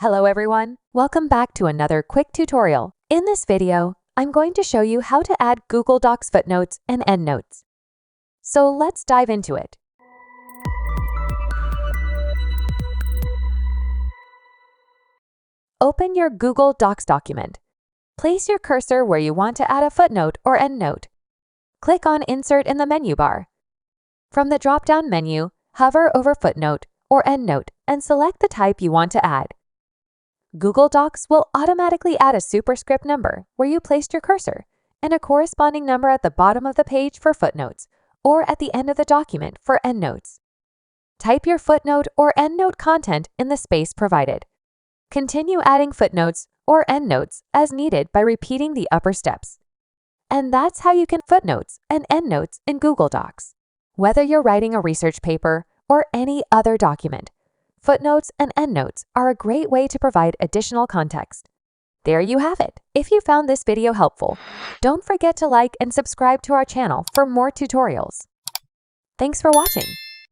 Hello everyone, welcome back to another quick tutorial. In this video, I'm going to show you how to add Google Docs footnotes and endnotes. So let's dive into it. Open your Google Docs document. Place your cursor where you want to add a footnote or endnote. Click on Insert in the menu bar. From the drop-down menu, hover over Footnote or Endnote and select the type you want to add. Google Docs will automatically add a superscript number where you placed your cursor and a corresponding number at the bottom of the page for footnotes or at the end of the document for endnotes. Type your footnote or endnote content in the space provided. Continue adding footnotes or endnotes as needed by repeating the upper steps. And that's how you can footnotes and endnotes in Google Docs. Whether you're writing a research paper or any other document, footnotes and endnotes are a great way to provide additional context. There you have it. If you found this video helpful, don't forget to like and subscribe to our channel for more tutorials. Thanks for watching.